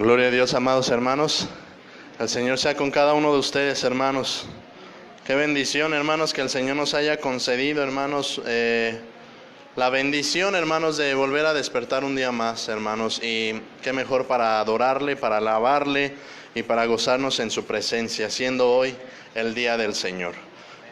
Gloria a Dios, amados hermanos. El Señor sea con cada uno de ustedes, hermanos. Qué bendición, hermanos, que el Señor nos haya concedido, hermanos, la bendición, hermanos, de volver a despertar un día más, hermanos. Y qué mejor para adorarle, para alabarle y para gozarnos en su presencia, siendo hoy el día del Señor.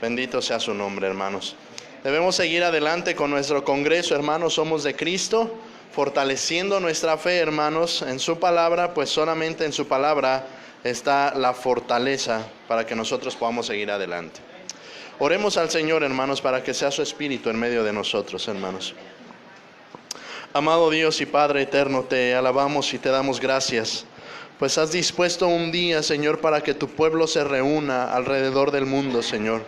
Bendito sea su nombre, hermanos. Debemos seguir adelante con nuestro congreso, hermanos. Somos de Cristo, fortaleciendo nuestra fe, hermanos, en su palabra, pues solamente en su palabra está la fortaleza para que nosotros podamos seguir adelante. Oremos al Señor, hermanos, para que sea su Espíritu en medio de nosotros, hermanos. Amado Dios y Padre eterno, te alabamos y te damos gracias, pues has dispuesto un día, Señor, para que tu pueblo se reúna alrededor del mundo, Señor,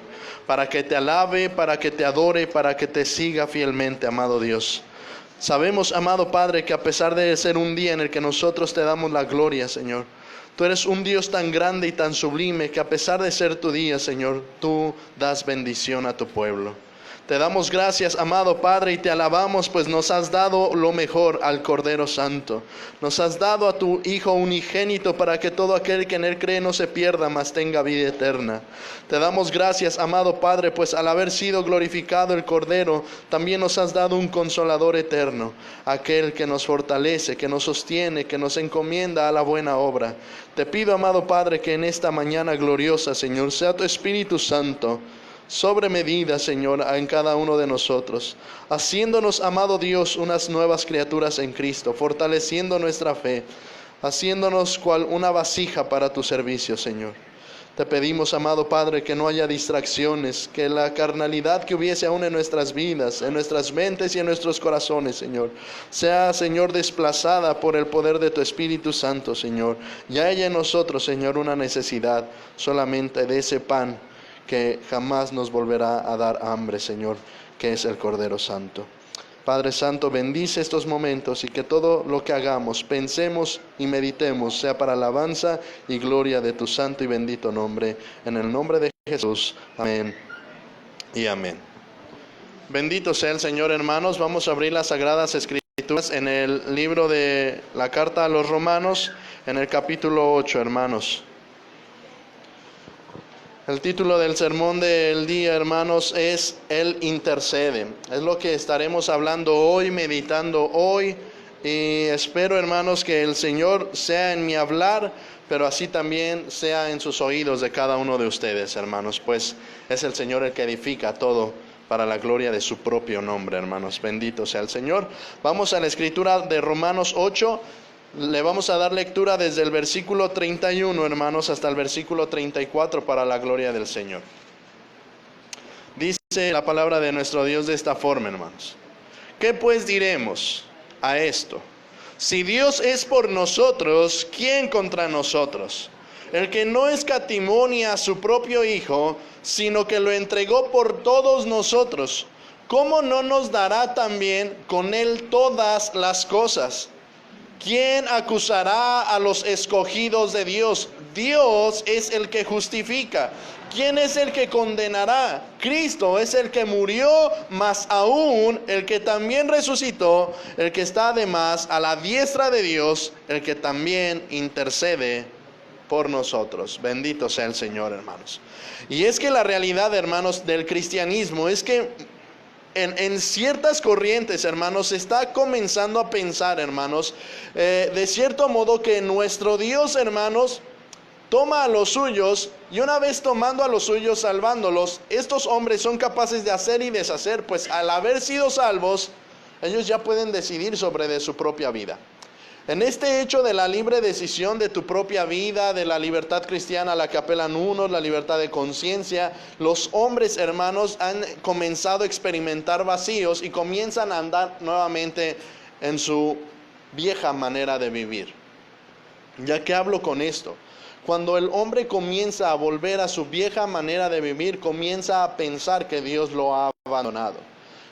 para que te alabe, para que te adore, para que te siga fielmente, amado Dios. Sabemos, amado Padre, que a pesar de ser un día en el que nosotros te damos la gloria, Señor, tú eres un Dios tan grande y tan sublime que a pesar de ser tu día, Señor, tú das bendición a tu pueblo. Te damos gracias, amado Padre, y te alabamos, pues nos has dado lo mejor al Cordero Santo. Nos has dado a tu Hijo unigénito para que todo aquel que en él cree no se pierda, mas tenga vida eterna. Te damos gracias, amado Padre, pues al haber sido glorificado el Cordero, también nos has dado un Consolador eterno, aquel que nos fortalece, que nos sostiene, que nos encomienda a la buena obra. Te pido, amado Padre, que en esta mañana gloriosa, Señor, sea tu Espíritu Santo sobre medida, Señor, en cada uno de nosotros, haciéndonos, amado Dios, unas nuevas criaturas en Cristo, fortaleciendo nuestra fe, haciéndonos cual una vasija para tu servicio, Señor. Te pedimos, amado Padre, que no haya distracciones, que la carnalidad que hubiese aún en nuestras vidas, en nuestras mentes y en nuestros corazones, Señor, sea, Señor, desplazada por el poder de tu Espíritu Santo, Señor. Y haya en nosotros, Señor, una necesidad solamente de ese pan que jamás nos volverá a dar hambre, Señor, que es el Cordero Santo. Padre Santo, bendice estos momentos y que todo lo que hagamos, pensemos y meditemos sea para alabanza y gloria de tu santo y bendito nombre. En el nombre de Jesús. Amén y amén. Bendito sea el Señor, hermanos. Vamos a abrir las Sagradas Escrituras en el libro de la Carta a los Romanos, en el capítulo 8, hermanos. El título del sermón del día, hermanos, es Él intercede. Es lo que estaremos hablando hoy, meditando hoy. Y espero, hermanos, que el Señor sea en mi hablar, pero así también sea en sus oídos de cada uno de ustedes, hermanos. Pues es el Señor el que edifica todo para la gloria de su propio nombre, hermanos. Bendito sea el Señor. Vamos a la escritura de Romanos 8. Le vamos a dar lectura desde el versículo 31, hermanos, hasta el versículo 34 para la gloria del Señor. Dice la palabra de nuestro Dios de esta forma, hermanos. ¿Qué pues diremos a esto? Si Dios es por nosotros, ¿quién contra nosotros? El que no escatimó ni a su propio Hijo, sino que lo entregó por todos nosotros, ¿cómo no nos dará también con él todas las cosas? ¿Quién acusará a los escogidos de Dios? Dios es el que justifica. ¿Quién es el que condenará? Cristo es el que murió, más aún el que también resucitó, el que está además a la diestra de Dios, el que también intercede por nosotros. Bendito sea el Señor, hermanos. Y es que la realidad, hermanos, del cristianismo es que en ciertas corrientes, hermanos, se está comenzando a pensar, hermanos, de cierto modo que nuestro Dios, hermanos, toma a los suyos y una vez tomando a los suyos, salvándolos, estos hombres son capaces de hacer y deshacer, pues al haber sido salvos, ellos ya pueden decidir sobre de su propia vida. En este hecho de la libre decisión de tu propia vida, de la libertad cristiana a la que apelan unos, la libertad de conciencia, los hombres, hermanos, han comenzado a experimentar vacíos y comienzan a andar nuevamente en su vieja manera de vivir. ¿Ya que hablo con esto? Cuando el hombre comienza a volver a su vieja manera de vivir, comienza a pensar que Dios lo ha abandonado.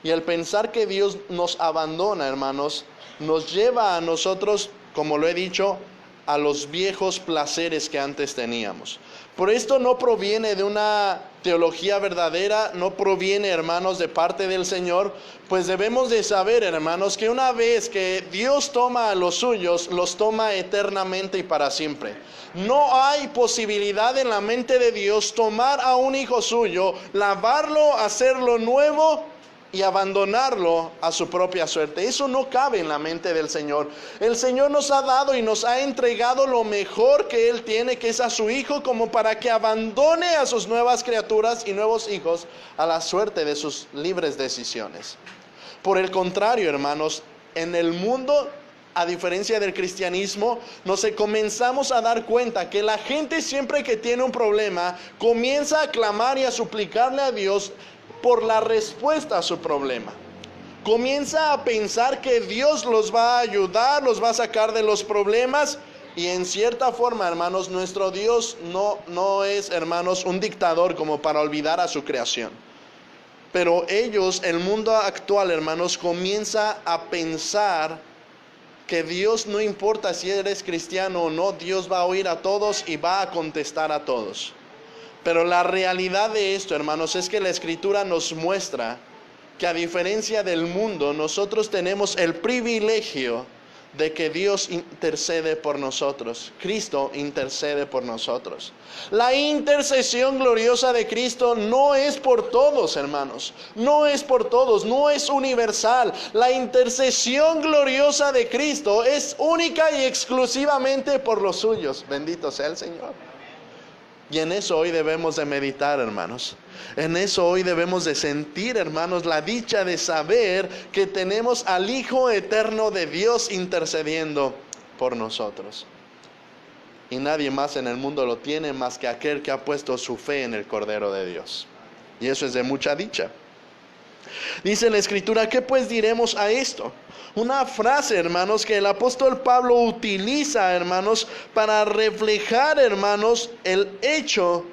Y el pensar que Dios nos abandona, hermanos, nos lleva a nosotros, como lo he dicho, a los viejos placeres que antes teníamos. Por esto no proviene de una teología verdadera no proviene, hermanos, de parte del Señor, pues debemos de saber, hermanos, que una vez que Dios toma a los suyos, los toma eternamente y para siempre. No hay posibilidad en la mente de Dios tomar a un hijo suyo, lavarlo, hacerlo nuevo y abandonarlo a su propia suerte. Eso no cabe en la mente del Señor. El Señor nos ha dado y nos ha entregado lo mejor que Él tiene, que es a su Hijo, como para que abandone a sus nuevas criaturas y nuevos hijos a la suerte de sus libres decisiones. Por el contrario, hermanos, en el mundo, a diferencia del cristianismo, nos comenzamos a dar cuenta que la gente, siempre que tiene un problema, comienza a clamar y a suplicarle a Dios por la respuesta a su problema. Comienza a pensar que Dios los va a ayudar, los va a sacar de los problemas. Y en cierta forma, hermanos, nuestro Dios no es, hermanos, un dictador como para olvidar a su creación. Pero ellos, el mundo actual, hermanos, comienza a pensar que Dios, no importa si eres cristiano o no, Dios va a oír a todos y va a contestar a todos. Pero la realidad de esto, hermanos, es que la Escritura nos muestra que, a diferencia del mundo, nosotros tenemos el privilegio de que Dios intercede por nosotros. Cristo intercede por nosotros. La intercesión gloriosa de Cristo no es por todos, hermanos. No es por todos, no es universal. La intercesión gloriosa de Cristo es única y exclusivamente por los suyos. Bendito sea el Señor. Y en eso hoy debemos de meditar, hermanos. En eso hoy debemos de sentir, hermanos, la dicha de saber que tenemos al Hijo eterno de Dios intercediendo por nosotros. Y nadie más en el mundo lo tiene más que aquel que ha puesto su fe en el Cordero de Dios. Y eso es de mucha dicha. Dice la Escritura, ¿qué pues diremos a esto? Una frase, hermanos, que el apóstol Pablo utiliza, hermanos, para reflejar, hermanos, el hecho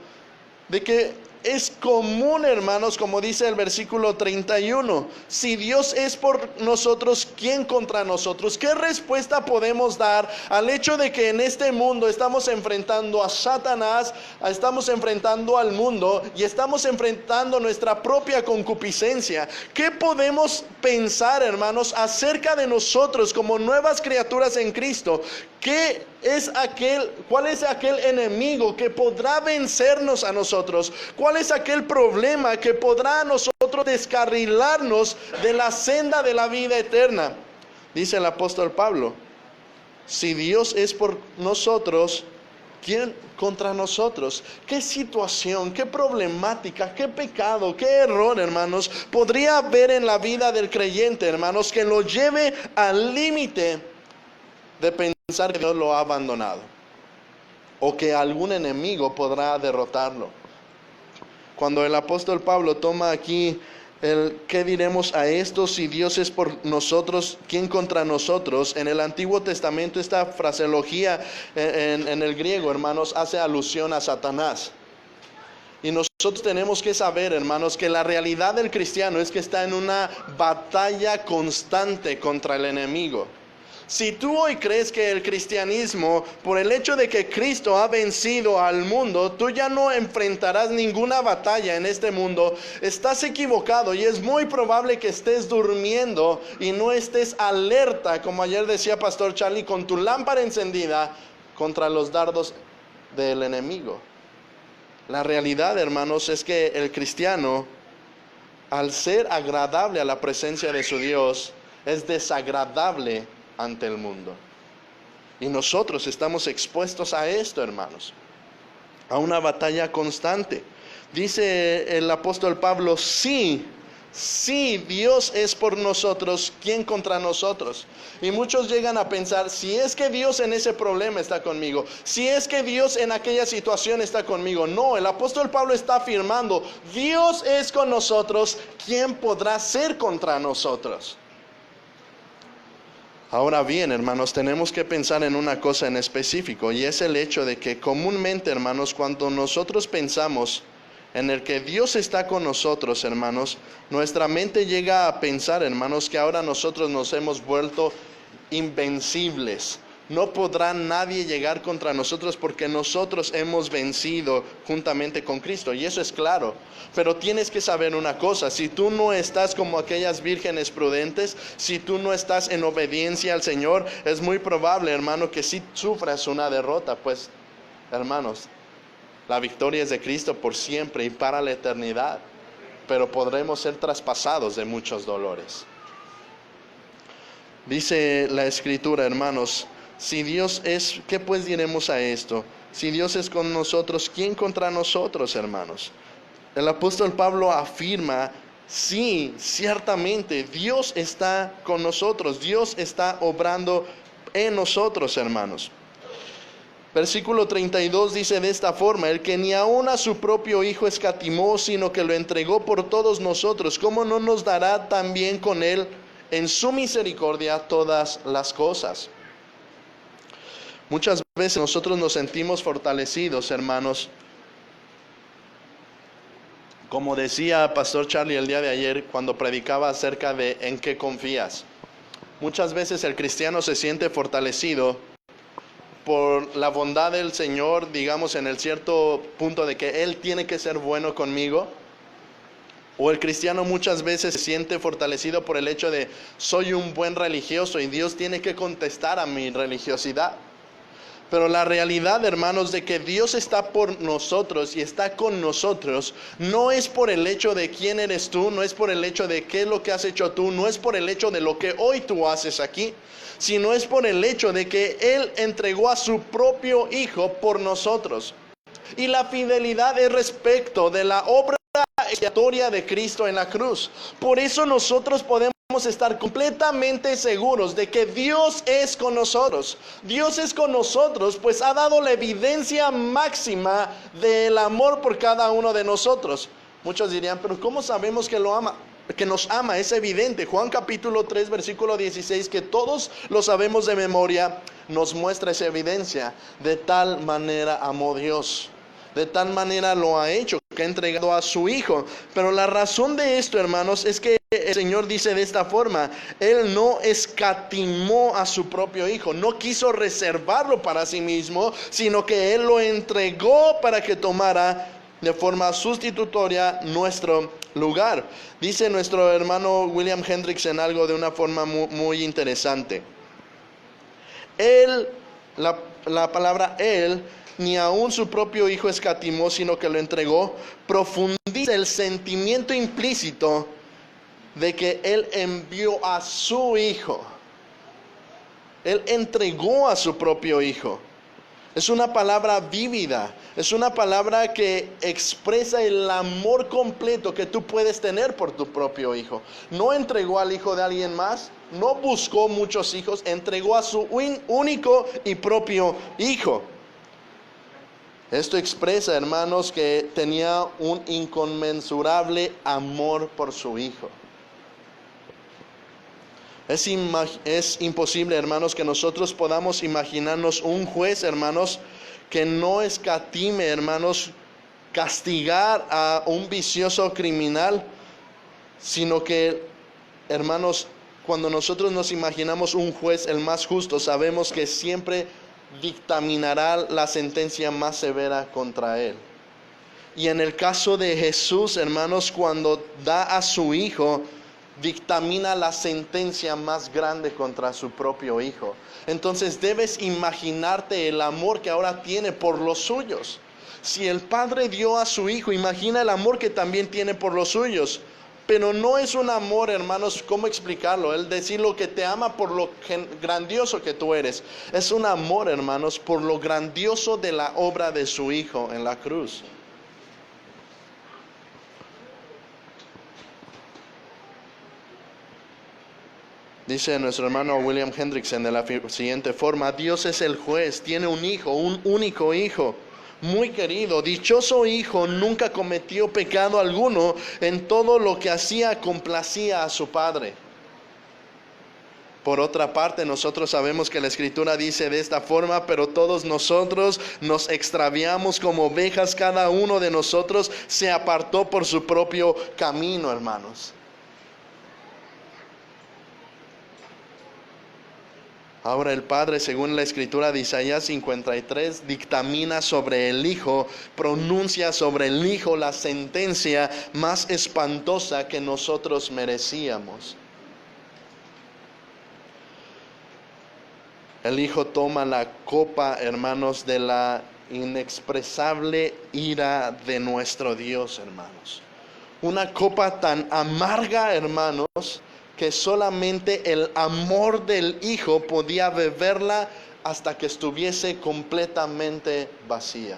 de que es común, hermanos, como dice el versículo 31, si Dios es por nosotros, ¿quién contra nosotros? ¿Qué respuesta podemos dar al hecho de que en este mundo estamos enfrentando a Satanás, estamos enfrentando al mundo y estamos enfrentando nuestra propia concupiscencia? ¿Qué podemos pensar, hermanos, acerca de nosotros como nuevas criaturas en Cristo? ¿Cuál es aquel enemigo que podrá vencernos a nosotros? ¿Cuál es aquel problema que podrá a nosotros descarrilarnos de la senda de la vida eterna? Dice el apóstol Pablo, si Dios es por nosotros, ¿quién contra nosotros? ¿Qué situación, qué problemática, qué pecado, qué error, hermanos, podría haber en la vida del creyente, hermanos, que lo lleve al límite de pensar que Dios lo ha abandonado o que algún enemigo podrá derrotarlo? Cuando el apóstol Pablo toma aquí ¿qué diremos a esto? Si Dios es por nosotros, ¿quién contra nosotros? En el Antiguo Testamento esta fraseología en el griego, hermanos, hace alusión a Satanás. Y nosotros tenemos que saber, hermanos, que la realidad del cristiano es que está en una batalla constante contra el enemigo. Si tú hoy crees que el cristianismo, por el hecho de que Cristo ha vencido al mundo, tú ya no enfrentarás ninguna batalla en este mundo, estás equivocado, y es muy probable que estés durmiendo y no estés alerta, como ayer decía Pastor Charlie, con tu lámpara encendida contra los dardos del enemigo. La realidad, hermanos, es que el cristiano, al ser agradable a la presencia de su Dios, es desagradable ante el mundo. Y nosotros estamos expuestos a esto, hermanos, a una batalla constante. Dice el apóstol Pablo, sí, Dios es por nosotros, ¿quién contra nosotros? Y muchos llegan a pensar, si es que Dios en ese problema está conmigo, si es que Dios en aquella situación está conmigo. No, el apóstol Pablo está afirmando, Dios es con nosotros, ¿quién podrá ser contra nosotros? Ahora bien, hermanos, tenemos que pensar en una cosa en específico, y es el hecho de que comúnmente, hermanos, cuando nosotros pensamos en el que Dios está con nosotros, hermanos, nuestra mente llega a pensar, hermanos, que ahora nosotros nos hemos vuelto invencibles, No podrá nadie llegar contra nosotros porque nosotros hemos vencido juntamente con Cristo. Y eso es claro. Pero tienes que saber una cosa. Si tú no estás como aquellas vírgenes prudentes, si tú no estás en obediencia al Señor, es muy probable, hermano, que sí sufras una derrota. Pues, hermanos, la victoria es de Cristo por siempre y para la eternidad. Pero podremos ser traspasados de muchos dolores. Dice la Escritura, hermanos, si Dios es, ¿qué pues diremos a esto? Si Dios es con nosotros, ¿quién contra nosotros, hermanos? El apóstol Pablo afirma, sí, ciertamente, Dios está con nosotros, Dios está obrando en nosotros, hermanos. Versículo 32 dice de esta forma: el que ni aun a su propio Hijo escatimó, sino que lo entregó por todos nosotros, ¿cómo no nos dará también con él en su misericordia todas las cosas? Muchas veces nosotros nos sentimos fortalecidos, hermanos. Como decía Pastor Charlie el día de ayer cuando predicaba acerca de en qué confías. Muchas veces el cristiano se siente fortalecido por la bondad del Señor, digamos en el cierto punto de que Él tiene que ser bueno conmigo. O el cristiano muchas veces se siente fortalecido por el hecho de soy un buen religioso y Dios tiene que contestar a mi religiosidad. Pero la realidad, hermanos, de que Dios está por nosotros y está con nosotros, no es por el hecho de quién eres tú, no es por el hecho de qué es lo que has hecho tú, no es por el hecho de lo que hoy tú haces aquí, sino es por el hecho de que Él entregó a su propio Hijo por nosotros. Y la fidelidad es respecto de la obra expiatoria de Cristo en la cruz. Por eso nosotros podemos estar completamente seguros de que Dios es con nosotros. Dios es con nosotros, pues ha dado la evidencia máxima del amor por cada uno de nosotros. Muchos dirían, pero ¿cómo sabemos que lo ama? Que nos ama, es evidente. Juan capítulo 3 versículo 16, que todos lo sabemos de memoria, nos muestra esa evidencia. De tal manera amó Dios, de tal manera lo ha hecho, que ha entregado a su Hijo. Pero la razón de esto, hermanos, es que el Señor dice de esta forma: Él no escatimó a su propio Hijo, no quiso reservarlo para sí mismo, sino que Él lo entregó para que tomara de forma sustitutoria nuestro lugar. Dice nuestro hermano William Hendriksen algo de una forma muy interesante. Él, la palabra Él, ni aun su propio Hijo escatimó, sino que lo entregó, profundiza el sentimiento implícito de que Él envió a su Hijo. Él entregó a su propio Hijo. Es una palabra vívida, es una palabra que expresa el amor completo que tú puedes tener por tu propio Hijo. No entregó al hijo de alguien más, no buscó muchos hijos, entregó a su único y propio Hijo. Esto expresa, hermanos, que tenía un inconmensurable amor por su Hijo. Es imposible, hermanos, que nosotros podamos imaginarnos un juez, hermanos, que no escatime, hermanos, castigar a un vicioso criminal, sino que, hermanos, cuando nosotros nos imaginamos un juez, el más justo, sabemos que siempre dictaminará la sentencia más severa contra él. Y en el caso de Jesús, hermanos, cuando da a su Hijo, dictamina la sentencia más grande contra su propio Hijo. Entonces debes imaginarte el amor que ahora tiene por los suyos. Si el Padre dio a su Hijo, imagina el amor que también tiene por los suyos. Pero no es un amor, hermanos, ¿cómo explicarlo? El decir lo que te ama por lo grandioso que tú eres. Es un amor, hermanos, por lo grandioso de la obra de su Hijo en la cruz. Dice nuestro hermano William Hendriksen de la siguiente forma: Dios es el juez, tiene un hijo, un único hijo, muy querido, dichoso hijo, nunca cometió pecado alguno, en todo lo que hacía complacía a su padre. Por otra parte, nosotros sabemos que la Escritura dice de esta forma: pero todos nosotros nos extraviamos como ovejas, cada uno de nosotros se apartó por su propio camino, hermanos. Ahora el Padre, según la escritura de Isaías 53, dictamina sobre el Hijo, pronuncia sobre el Hijo la sentencia más espantosa que nosotros merecíamos. El Hijo toma la copa, hermanos, de la inexpresable ira de nuestro Dios, hermanos. Una copa tan amarga, hermanos, que solamente el amor del Hijo podía beberla hasta que estuviese completamente vacía.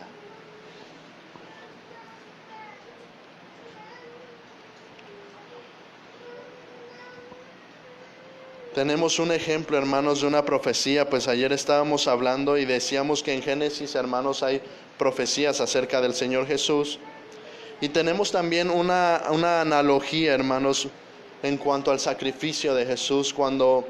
Tenemos un ejemplo, hermanos, de una profecía. Pues ayer estábamos hablando y decíamos que en Génesis, hermanos, hay profecías acerca del Señor Jesús. Y tenemos también una analogía, hermanos, en cuanto al sacrificio de Jesús, cuando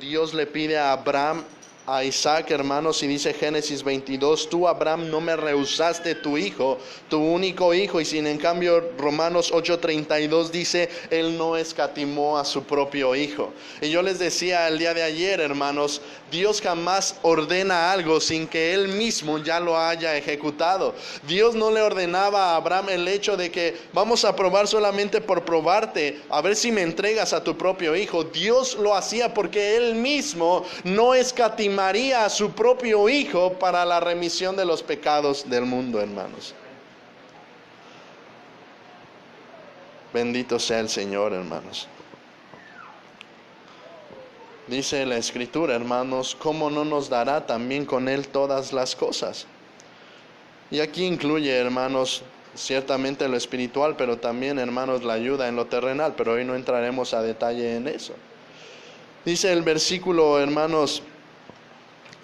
Dios le pide a Abraham, a Isaac, hermanos, y dice Génesis 22, tú, Abraham, no me rehusaste tu hijo, tu único hijo, y sin en cambio Romanos 8:32 dice, él no escatimó a su propio hijo. Y yo les decía el día de ayer, hermanos, Dios jamás ordena algo sin que él mismo ya lo haya ejecutado. Dios no le ordenaba a Abraham el hecho de que vamos a probar solamente por probarte, a ver si me entregas a tu propio hijo. Dios lo hacía porque él mismo no escatimó a su propio hijo para la remisión de los pecados del mundo, hermanos. Bendito sea el Señor, hermanos. Dice la Escritura, hermanos, ¿cómo no nos dará también con él todas las cosas? Y aquí incluye, hermanos, ciertamente lo espiritual, pero también, hermanos, la ayuda en lo terrenal, pero hoy no entraremos a detalle en eso. Dice el versículo, hermanos,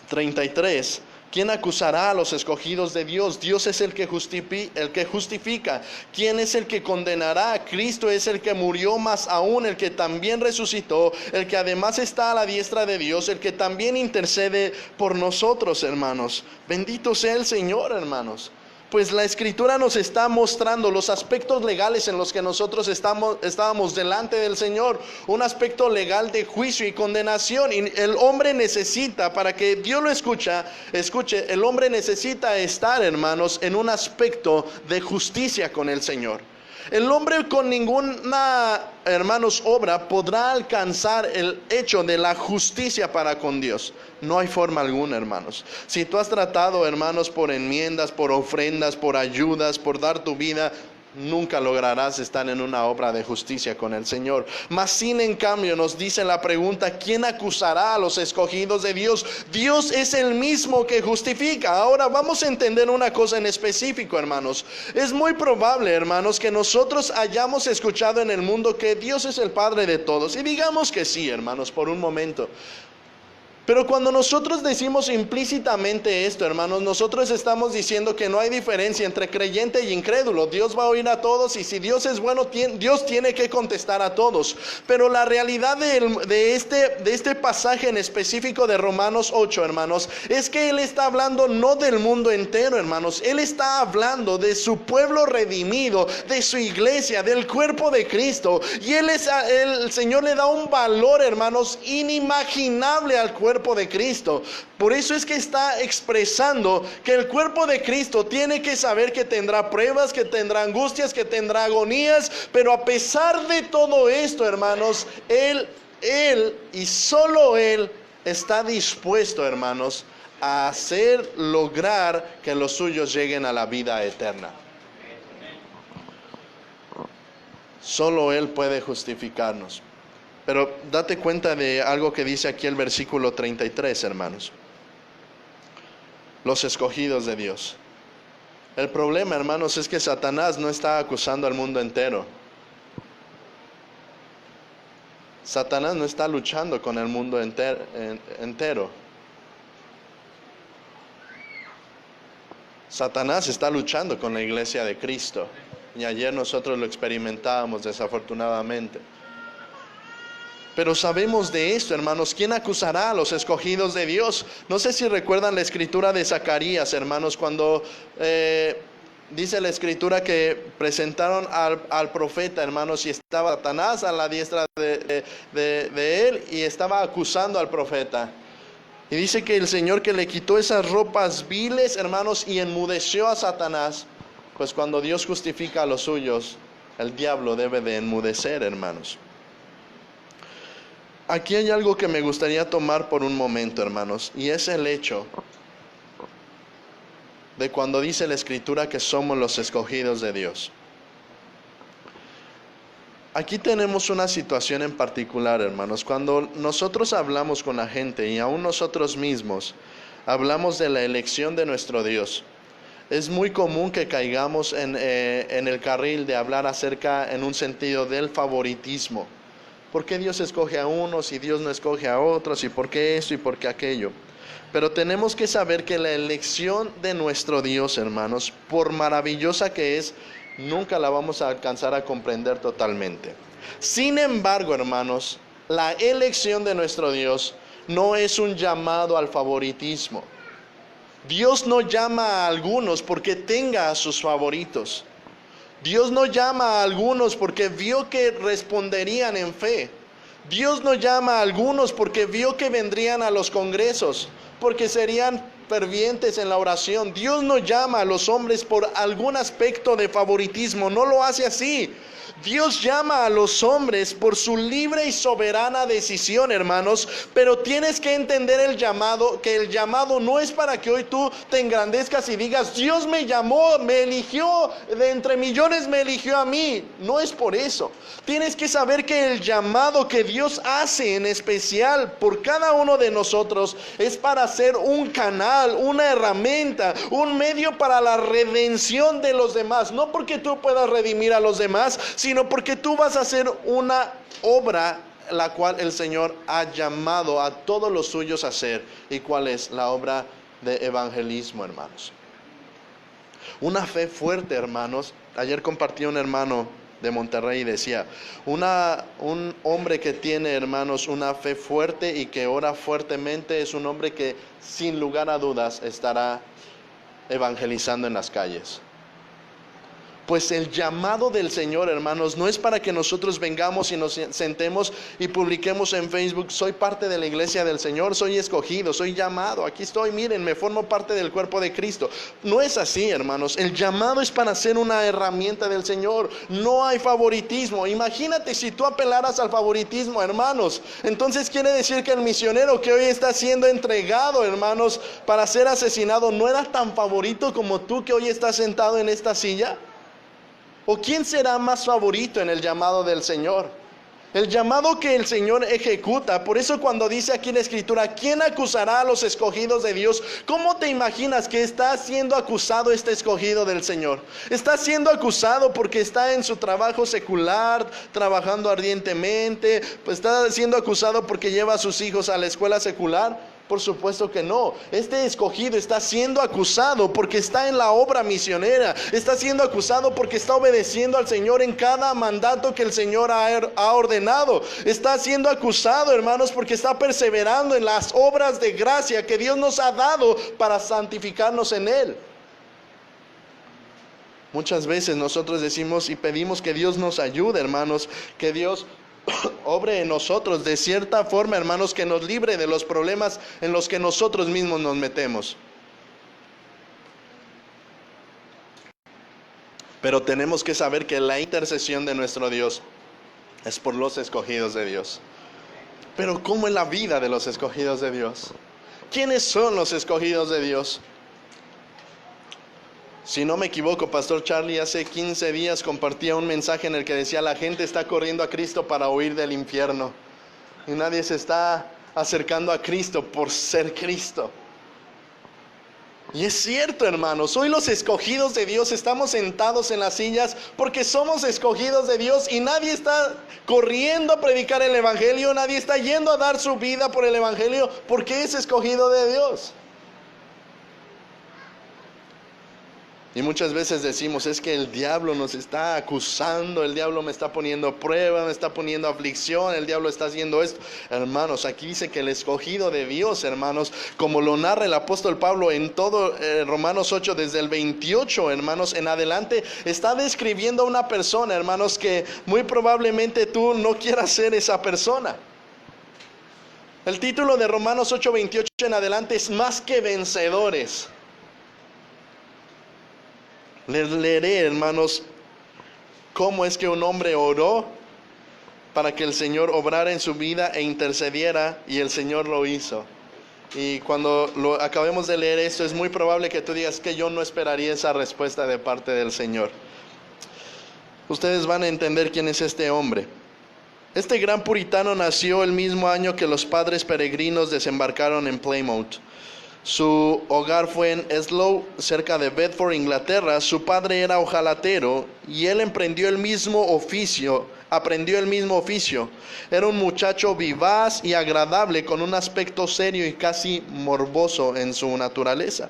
33, ¿quién acusará a los escogidos de Dios? Dios es el que justifica. ¿Quién es el que condenará? Cristo es el que murió, más aún el que también resucitó, el que además está a la diestra de Dios, el que también intercede por nosotros, hermanos. Bendito sea el Señor, hermanos. Pues la Escritura nos está mostrando los aspectos legales en los que nosotros estábamos delante del Señor. Un aspecto legal de juicio y condenación. Y el hombre necesita, para que Dios lo escuche, el hombre necesita estar, hermanos, en un aspecto de justicia con el Señor. El hombre con ninguna, hermanos, obra podrá alcanzar el hecho de la justicia para con Dios. No hay forma alguna, hermanos. Si tú has tratado, hermanos, por enmiendas, por ofrendas, por ayudas, por dar tu vida, nunca lograrás estar en una obra de justicia con el Señor. Mas sin en cambio nos dice la pregunta, ¿quién acusará a los escogidos de Dios? Dios es el mismo que justifica. Ahora vamos a entender una cosa en específico, hermanos. Es muy probable, hermanos, que nosotros hayamos escuchado en el mundo que Dios es el Padre de todos. Y digamos que sí, hermanos, por un momento. Pero cuando nosotros decimos implícitamente esto, hermanos, nosotros estamos diciendo que no hay diferencia entre creyente y incrédulo. Dios va a oír a todos, y si Dios es bueno, Dios tiene que contestar a todos. Pero la realidad de este pasaje en específico de Romanos 8, hermanos, es que Él está hablando no del mundo entero, hermanos. Él está hablando de su pueblo redimido, de su iglesia, del cuerpo de Cristo. Y el Señor le da un valor, hermanos, inimaginable al cuerpo de Cristo. Por eso es que está expresando que el cuerpo de Cristo tiene que saber que tendrá pruebas, que tendrá angustias, que tendrá agonías, pero a pesar de todo esto, hermanos, Él y solo Él está dispuesto, hermanos, a lograr que los suyos lleguen a la vida eterna. Solo Él puede justificarnos. Pero date cuenta de algo que dice aquí el versículo 33, hermanos. Los escogidos de Dios. El problema, hermanos, es que Satanás no está acusando al mundo entero. Satanás no está luchando con el mundo entero. Satanás está luchando con la iglesia de Cristo. Y ayer nosotros lo experimentábamos, desafortunadamente. Pero sabemos de esto, hermanos. ¿Quién acusará a los escogidos de Dios? No sé si recuerdan la escritura de Zacarías, hermanos, cuando dice la escritura que presentaron al profeta, hermanos, y estaba Satanás a la diestra de él y estaba acusando al profeta. Y dice que el Señor que le quitó esas ropas viles, hermanos, y enmudeció a Satanás. Pues cuando Dios justifica a los suyos, el diablo debe de enmudecer, hermanos. Aquí hay algo que me gustaría tomar por un momento, hermanos, y es el hecho de cuando dice la escritura que somos los escogidos de Dios. Aquí tenemos una situación en particular, hermanos. Cuando nosotros hablamos con la gente y aún nosotros mismos hablamos de la elección de nuestro Dios, es muy común que caigamos en el carril de hablar acerca en un sentido del favoritismo. ¿Por qué Dios escoge a unos y Dios no escoge a otros? ¿Y por qué esto y por qué aquello? Pero tenemos que saber que la elección de nuestro Dios, hermanos, por maravillosa que es, nunca la vamos a alcanzar a comprender totalmente. Sin embargo, hermanos, la elección de nuestro Dios no es un llamado al favoritismo. Dios no llama a algunos porque tenga a sus favoritos. Dios no llama a algunos porque vio que responderían en fe. Dios no llama a algunos porque vio que vendrían a los congresos, porque serían fervientes en la oración. Dios no llama a los hombres por algún aspecto de favoritismo, no lo hace así. Dios llama a los hombres por su libre y soberana decisión, hermanos, pero tienes que entender que el llamado no es para que hoy tú te engrandezcas y digas, Dios me llamó, me eligió, de entre millones me eligió a mí. No es por eso. Tienes que saber que el llamado que Dios hace en especial por cada uno de nosotros es para ser un canal, una herramienta, un medio para la redención de los demás. No porque tú puedas redimir a los demás, sino porque tú vas a hacer una obra la cual el Señor ha llamado a todos los suyos a hacer. ¿Y cuál es? La obra de evangelismo, hermanos. Una fe fuerte, hermanos. Ayer compartí un hermano de Monterrey y decía, un hombre que tiene, hermanos, una fe fuerte y que ora fuertemente es un hombre que sin lugar a dudas estará evangelizando en las calles. Pues el llamado del Señor, hermanos, no es para que nosotros vengamos y nos sentemos y publiquemos en Facebook, soy parte de la iglesia del Señor, soy escogido, soy llamado, aquí estoy, miren, me formo parte del cuerpo de Cristo. No es así, hermanos. El llamado es para ser una herramienta del Señor. No hay favoritismo. Imagínate si tú apelaras al favoritismo, hermanos. Entonces quiere decir que el misionero que hoy está siendo entregado, hermanos, para ser asesinado, no era tan favorito como tú que hoy estás sentado en esta silla. ¿O quién será más favorito en el llamado del Señor? El llamado que el Señor ejecuta. Por eso cuando dice aquí en la escritura, ¿quién acusará a los escogidos de Dios? ¿Cómo te imaginas que está siendo acusado este escogido del Señor? Está siendo acusado porque está en su trabajo secular, trabajando ardientemente. Pues está siendo acusado porque lleva a sus hijos a la escuela secular. Por supuesto que no. Este escogido está siendo acusado porque está en la obra misionera. Está siendo acusado porque está obedeciendo al Señor en cada mandato que el Señor ha ordenado. Está siendo acusado, hermanos, porque está perseverando en las obras de gracia que Dios nos ha dado para santificarnos en Él. Muchas veces nosotros decimos y pedimos que Dios nos ayude, hermanos, que Dios obre en nosotros de cierta forma, hermanos, que nos libre de los problemas en los que nosotros mismos nos metemos. Pero tenemos que saber que la intercesión de nuestro Dios es por los escogidos de Dios. Pero ¿cómo es la vida de los escogidos de Dios? ¿Quiénes son los escogidos de Dios? Si no me equivoco, Pastor Charlie hace 15 días compartía un mensaje en el que decía, la gente está corriendo a Cristo para huir del infierno. Y nadie se está acercando a Cristo por ser Cristo. Y es cierto, hermanos, hoy los escogidos de Dios estamos sentados en las sillas porque somos escogidos de Dios y nadie está corriendo a predicar el Evangelio, nadie está yendo a dar su vida por el Evangelio porque es escogido de Dios. Y muchas veces decimos, es que el diablo nos está acusando, el diablo me está poniendo prueba, me está poniendo aflicción, el diablo está haciendo esto. Hermanos, aquí dice que el escogido de Dios, hermanos, como lo narra el apóstol Pablo en todo Romanos 8, desde el 28, hermanos, en adelante, está describiendo a una persona, hermanos, que muy probablemente tú no quieras ser esa persona. El título de Romanos 8, 28 en adelante es Más que vencedores. Les leeré, hermanos, cómo es que un hombre oró para que el Señor obrara en su vida e intercediera, y el Señor lo hizo. Y cuando acabemos de leer esto, es muy probable que tú digas que yo no esperaría esa respuesta de parte del Señor. Ustedes van a entender quién es este hombre. Este gran puritano nació el mismo año que los padres peregrinos desembarcaron en Plymouth. Su hogar fue en Slough, cerca de Bedford, Inglaterra. Su padre era hojalatero y él aprendió el mismo oficio. Era un muchacho vivaz y agradable, con un aspecto serio y casi morboso en su naturaleza.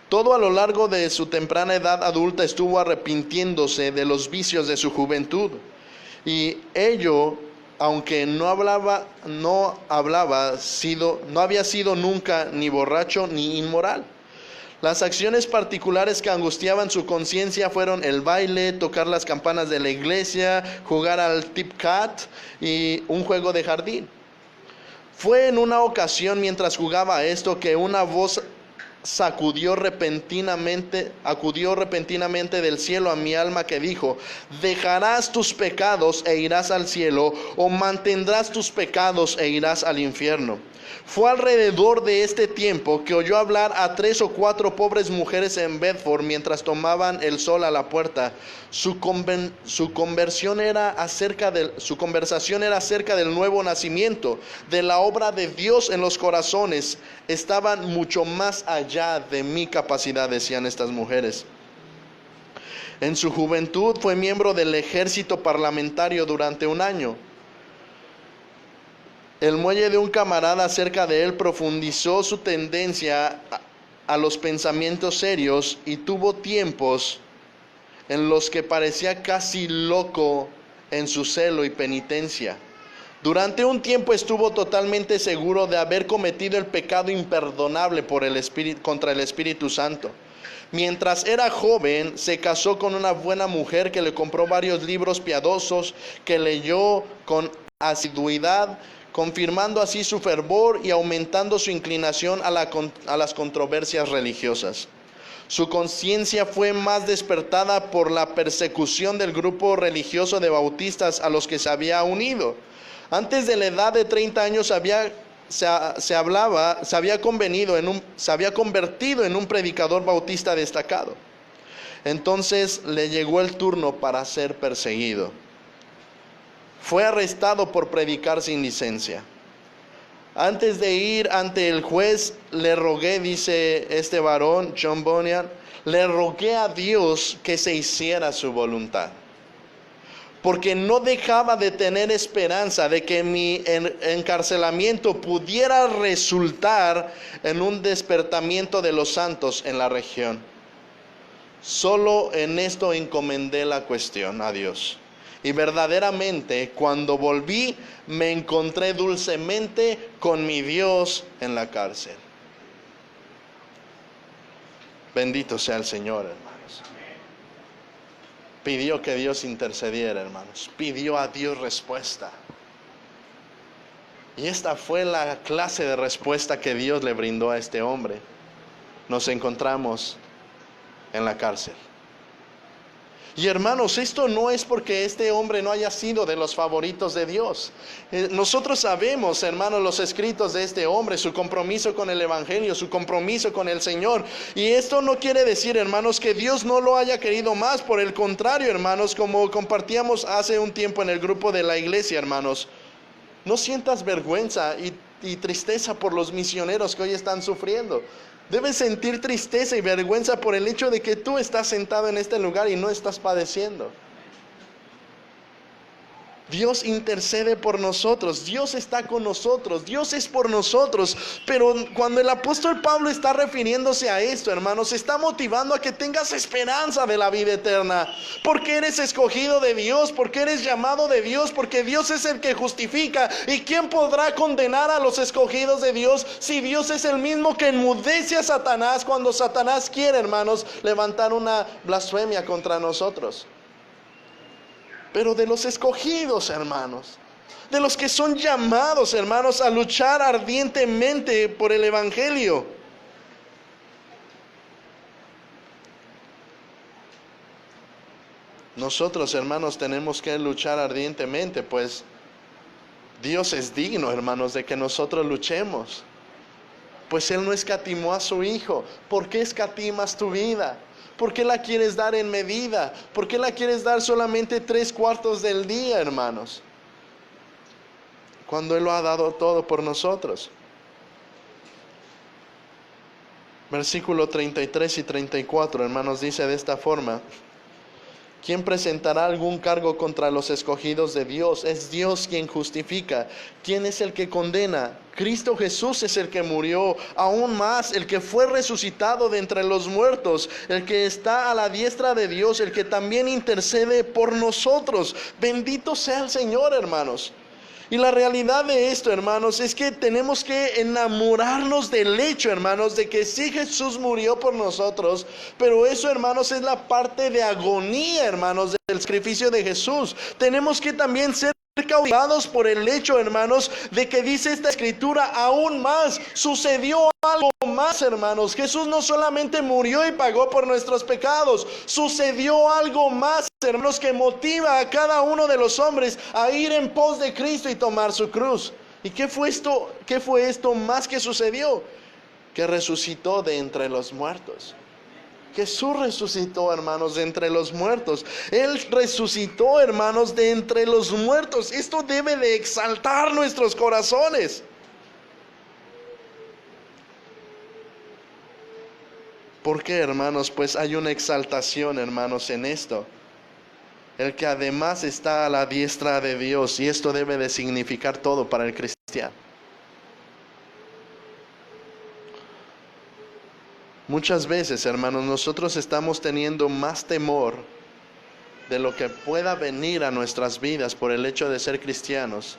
Todo a lo largo de su temprana edad adulta estuvo arrepintiéndose de los vicios de su juventud. Y ello, aunque no había sido nunca ni borracho ni inmoral. Las acciones particulares que angustiaban su conciencia fueron el baile, tocar las campanas de la iglesia, jugar al tip-cat y un juego de jardín. Fue en una ocasión mientras jugaba a esto que una voz acudió repentinamente del cielo a mi alma, que dijo: dejarás tus pecados e irás al cielo, o mantendrás tus pecados e irás al infierno. Fue alrededor de este tiempo que oyó hablar a 3 o 4 pobres mujeres en Bedford mientras tomaban el sol a la puerta. Su conversación era acerca del nuevo nacimiento, de la obra de Dios en los corazones. Estaban mucho más allá de mi capacidad, decían estas mujeres. En su juventud fue miembro del ejército parlamentario durante 1 año. El muelle de un camarada cerca de él profundizó su tendencia a los pensamientos serios y tuvo tiempos en los que parecía casi loco en su celo y penitencia. Durante un tiempo estuvo totalmente seguro de haber cometido el pecado imperdonable contra el Espíritu Santo. Mientras era joven, se casó con una buena mujer que le compró varios libros piadosos que leyó con asiduidad, confirmando así su fervor y aumentando su inclinación a las controversias religiosas. Su conciencia fue más despertada por la persecución del grupo religioso de bautistas a los que se había unido. Antes de la edad de 30 años se había convertido en un predicador bautista destacado. Entonces le llegó el turno para ser perseguido. Fue arrestado por predicar sin licencia. Antes de ir ante el juez, le rogué, dice este varón, John Bunyan, le rogué a Dios que se hiciera su voluntad, porque no dejaba de tener esperanza de que mi encarcelamiento pudiera resultar en un despertamiento de los santos en la región. Solo en esto encomendé la cuestión a Dios. Y verdaderamente, cuando volví, me encontré dulcemente con mi Dios en la cárcel. Bendito sea el Señor, hermanos. Pidió que Dios intercediera, hermanos. Pidió a Dios respuesta. Y esta fue la clase de respuesta que Dios le brindó a este hombre. Nos encontramos en la cárcel. Y hermanos, esto no es porque este hombre no haya sido de los favoritos de Dios. Nosotros sabemos, hermanos, los escritos de este hombre, su compromiso con el Evangelio, su compromiso con el Señor. Y esto no quiere decir, hermanos, que Dios no lo haya querido más. Por el contrario, hermanos, como compartíamos hace un tiempo en el grupo de la iglesia, hermanos, no sientas vergüenza y tristeza por los misioneros que hoy están sufriendo. Debes sentir tristeza y vergüenza por el hecho de que tú estás sentado en este lugar y no estás padeciendo. Dios intercede por nosotros, Dios está con nosotros, Dios es por nosotros. Pero cuando el apóstol Pablo está refiriéndose a esto, hermanos, está motivando a que tengas esperanza de la vida eterna. Porque eres escogido de Dios, porque eres llamado de Dios, porque Dios es el que justifica. ¿Y quién podrá condenar a los escogidos de Dios si Dios es el mismo que enmudece a Satanás cuando Satanás quiere, hermanos, levantar una blasfemia contra nosotros? Pero de los escogidos, hermanos, de los que son llamados, hermanos, a luchar ardientemente por el evangelio. Nosotros, hermanos, tenemos que luchar ardientemente, pues Dios es digno, hermanos, de que nosotros luchemos. Pues Él no escatimó a su Hijo. ¿Por qué escatimas tu vida? ¿Por qué la quieres dar en medida? ¿Por qué la quieres dar solamente 3/4 del día, hermanos? Cuando Él lo ha dado todo por nosotros. Versículo 33 y 34, hermanos, dice de esta forma: ¿quién presentará algún cargo contra los escogidos de Dios? Es Dios quien justifica. ¿Quién es el que condena? Cristo Jesús es el que murió, aún más el que fue resucitado de entre los muertos, el que está a la diestra de Dios, el que también intercede por nosotros. Bendito sea el Señor, hermanos. Y la realidad de esto, hermanos, es que tenemos que enamorarnos del hecho, hermanos, de que sí, Jesús murió por nosotros, pero eso, hermanos, es la parte de agonía, hermanos, del sacrificio de Jesús. Tenemos que también ser cautivados por el hecho, hermanos, de que dice esta escritura: aún más, sucedió algo más, hermanos. Jesús no solamente murió y pagó por nuestros pecados, sucedió algo más, hermanos, que motiva a cada uno de los hombres a ir en pos de Cristo y tomar su cruz. ¿Y qué fue esto? ¿Qué fue esto más que sucedió? Que resucitó de entre los muertos. Jesús resucitó, hermanos, de entre los muertos. Él resucitó, hermanos, de entre los muertos. Esto debe de exaltar nuestros corazones. ¿Por qué, hermanos? Pues hay una exaltación, hermanos, en esto. El que además está a la diestra de Dios, y esto debe de significar todo para el cristiano. Muchas veces, hermanos, nosotros estamos teniendo más temor de lo que pueda venir a nuestras vidas por el hecho de ser cristianos,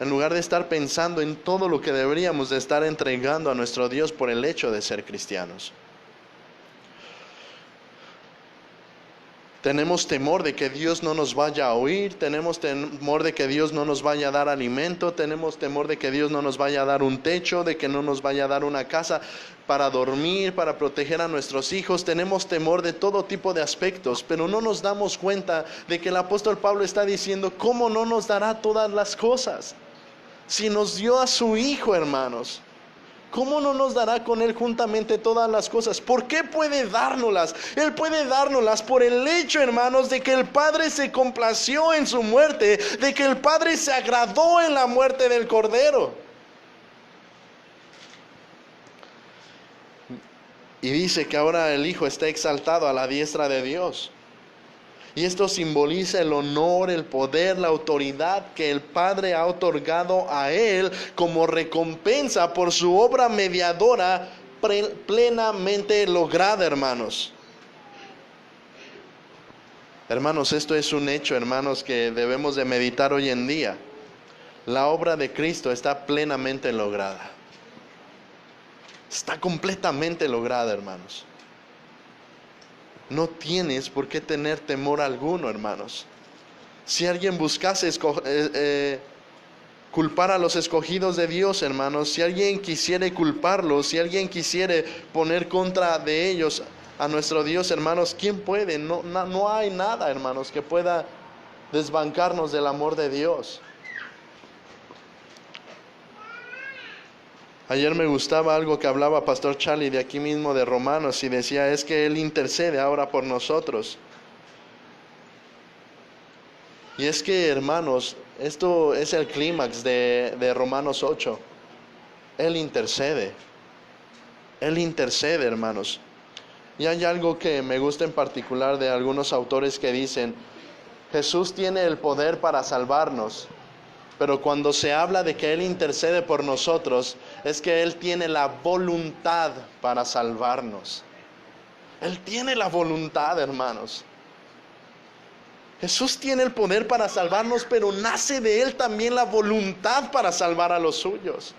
en lugar de estar pensando en todo lo que deberíamos de estar entregando a nuestro Dios por el hecho de ser cristianos. Tenemos temor de que Dios no nos vaya a oír, tenemos temor de que Dios no nos vaya a dar alimento, tenemos temor de que Dios no nos vaya a dar un techo, de que no nos vaya a dar una casa para dormir, para proteger a nuestros hijos. Tenemos temor de todo tipo de aspectos, pero no nos damos cuenta de que el apóstol Pablo está diciendo: ¿cómo no nos dará todas las cosas? Si nos dio a su Hijo, hermanos, ¿cómo no nos dará con Él juntamente todas las cosas? ¿Por qué puede dárnoslas? Él puede dárnoslas por el hecho, hermanos, de que el Padre se complació en su muerte, de que el Padre se agradó en la muerte del Cordero. Y dice que ahora el Hijo está exaltado a la diestra de Dios. Y esto simboliza el honor, el poder, la autoridad que el Padre ha otorgado a Él como recompensa por su obra mediadora plenamente lograda, hermanos. Hermanos, esto es un hecho, hermanos, que debemos de meditar hoy en día. La obra de Cristo está plenamente lograda. Está completamente lograda, hermanos. No tienes por qué tener temor alguno, hermanos. Si alguien buscase culpar a los escogidos de Dios, hermanos, si alguien quisiere culparlos, si alguien quisiere poner contra de ellos a nuestro Dios, hermanos, ¿quién puede? No hay nada, hermanos, que pueda desbancarnos del amor de Dios. Ayer me gustaba algo que hablaba Pastor Charlie de aquí mismo de Romanos, y decía: es que Él intercede ahora por nosotros. Y es que, hermanos, esto es el clímax de Romanos 8. Él intercede, hermanos. Y hay algo que me gusta en particular de algunos autores que dicen: Jesús tiene el poder para salvarnos, pero cuando se habla de que Él intercede por nosotros, es que Él tiene la voluntad para salvarnos. Él tiene la voluntad, hermanos. Jesús tiene el poder para salvarnos, pero nace de Él también la voluntad para salvar a los suyos.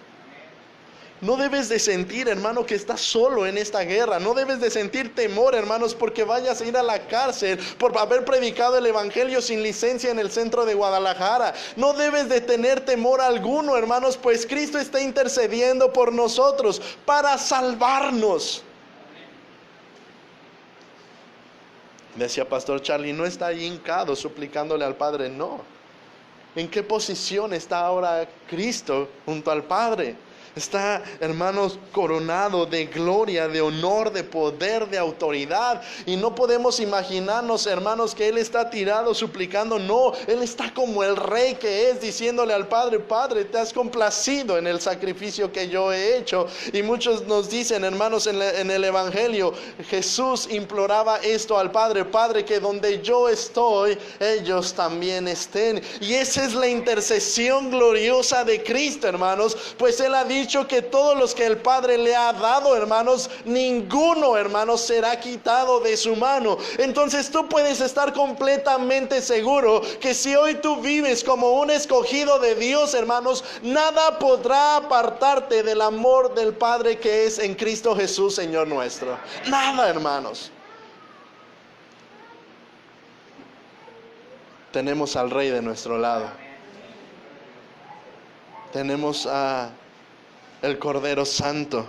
No debes de sentir, hermano, que estás solo en esta guerra. No debes de sentir temor, hermanos, porque vayas a ir a la cárcel por haber predicado el evangelio sin licencia en el centro de Guadalajara. No debes de tener temor alguno, hermanos, pues Cristo está intercediendo por nosotros para salvarnos. Decía Pastor Charlie, no está ahí hincado suplicándole al Padre, no. ¿En qué posición está ahora Cristo junto al Padre? Está, hermanos, coronado de gloria, de honor, de poder, de autoridad. Y no podemos imaginarnos, hermanos, que Él está tirado suplicando. No, Él está como el rey que es, diciéndole al Padre, Padre, te has complacido en el sacrificio que yo he hecho. Y muchos nos dicen, hermanos, en el Evangelio, Jesús imploraba esto al Padre, Padre, que donde yo estoy, ellos también estén. Y esa es la intercesión gloriosa de Cristo, hermanos, pues Él ha dicho que todos los que el Padre le ha dado, hermanos, ninguno, hermanos, será quitado de su mano. Entonces tú puedes estar completamente seguro que si hoy tú vives como un escogido de Dios, hermanos, nada podrá apartarte del amor del Padre que es en Cristo Jesús, Señor nuestro. Nada, hermanos. Tenemos al Rey de nuestro lado. Tenemos a el Cordero Santo.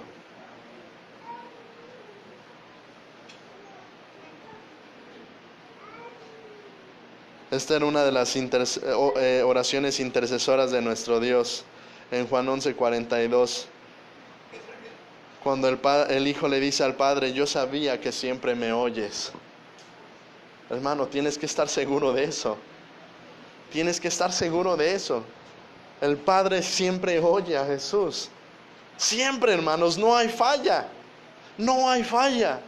Esta era una de las oraciones intercesoras de nuestro Dios en Juan 11:42. Cuando el Hijo le dice al Padre, yo sabía que siempre me oyes. Hermano, tienes que estar seguro de eso. Tienes que estar seguro de eso. El Padre siempre oye a Jesús. Siempre, hermanos, no hay falla. No hay falla.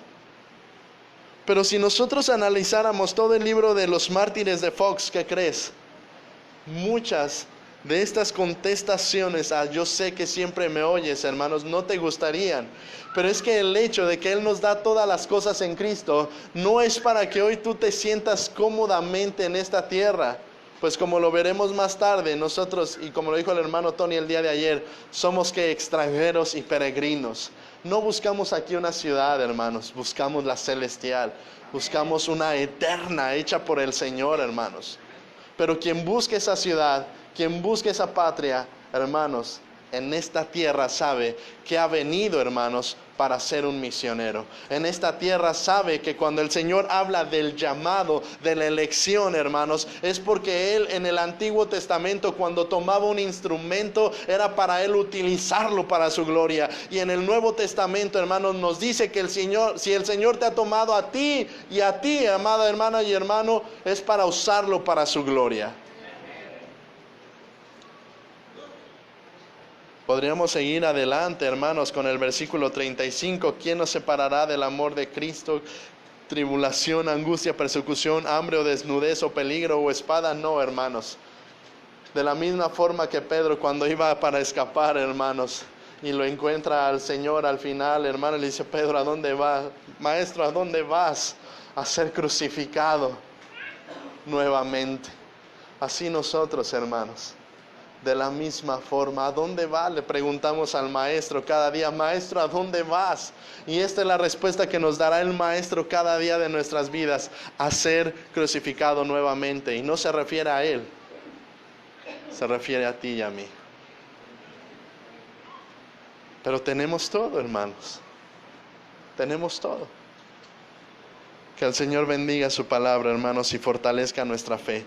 Pero si nosotros analizáramos todo el libro de los mártires de Fox, ¿qué crees? Muchas de estas contestaciones a yo sé que siempre me oyes, hermanos, no te gustarían. Pero es que el hecho de que Él nos da todas las cosas en Cristo no es para que hoy tú te sientas cómodamente en esta tierra. Pues como lo veremos más tarde, nosotros, y como lo dijo el hermano Tony el día de ayer, somos que extranjeros y peregrinos. No buscamos aquí una ciudad, hermanos, buscamos la celestial, buscamos una eterna hecha por el Señor, hermanos. Pero quien busque esa ciudad, quien busque esa patria, hermanos, en esta tierra sabe que ha venido, hermanos, para ser un misionero. En esta tierra sabe que cuando el Señor habla del llamado, de la elección, hermanos, es porque Él en el Antiguo Testamento, cuando tomaba un instrumento, era para Él utilizarlo para su gloria. Y en el Nuevo Testamento, hermanos, nos dice que el Señor, si el Señor te ha tomado a ti, amada hermana y hermano, es para usarlo para su gloria. Podríamos seguir adelante, hermanos, con el versículo 35. ¿Quién nos separará del amor de Cristo? Tribulación, angustia, persecución, hambre o desnudez o peligro o espada. No, hermanos. De la misma forma que Pedro cuando iba para escapar, hermanos, y lo encuentra al Señor al final, hermano, le dice, Pedro, ¿a dónde vas? Maestro, ¿a dónde vas? A ser crucificado nuevamente. Así nosotros, hermanos. De la misma forma, ¿a dónde va? Le preguntamos al Maestro cada día, Maestro, ¿a dónde vas? Y esta es la respuesta que nos dará el Maestro cada día de nuestras vidas, a ser crucificado nuevamente. Y no se refiere a Él, se refiere a ti y a mí. Pero tenemos todo, hermanos, tenemos todo. Que el Señor bendiga su palabra, hermanos, y fortalezca nuestra fe.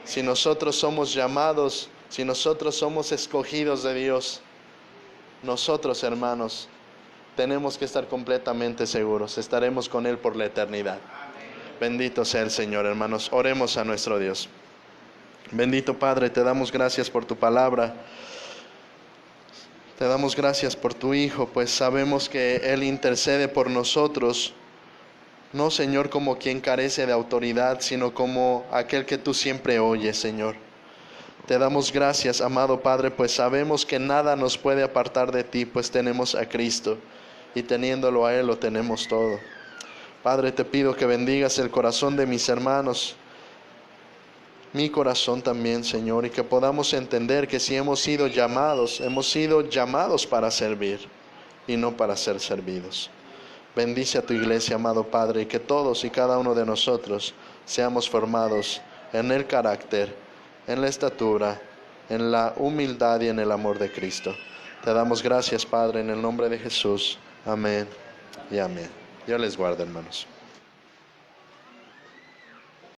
Si nosotros somos llamados, si nosotros somos escogidos de Dios, nosotros, hermanos, tenemos que estar completamente seguros. Estaremos con Él por la eternidad. Bendito sea el Señor, hermanos. Oremos a nuestro Dios. Bendito Padre, te damos gracias por tu palabra. Te damos gracias por tu Hijo, pues sabemos que Él intercede por nosotros. No, Señor, como quien carece de autoridad, sino como aquel que tú siempre oyes, Señor. Te damos gracias, amado Padre, pues sabemos que nada nos puede apartar de ti, pues tenemos a Cristo, y teniéndolo a Él lo tenemos todo. Padre, te pido que bendigas el corazón de mis hermanos, mi corazón también, Señor, y que podamos entender que si hemos sido llamados para servir y no para ser servidos. Bendice a tu iglesia, amado Padre, y que todos y cada uno de nosotros seamos formados en el carácter, en la estatura, en la humildad y en el amor de Cristo. Te damos gracias, Padre, en el nombre de Jesús. Amén y amén. Dios les guarde, hermanos.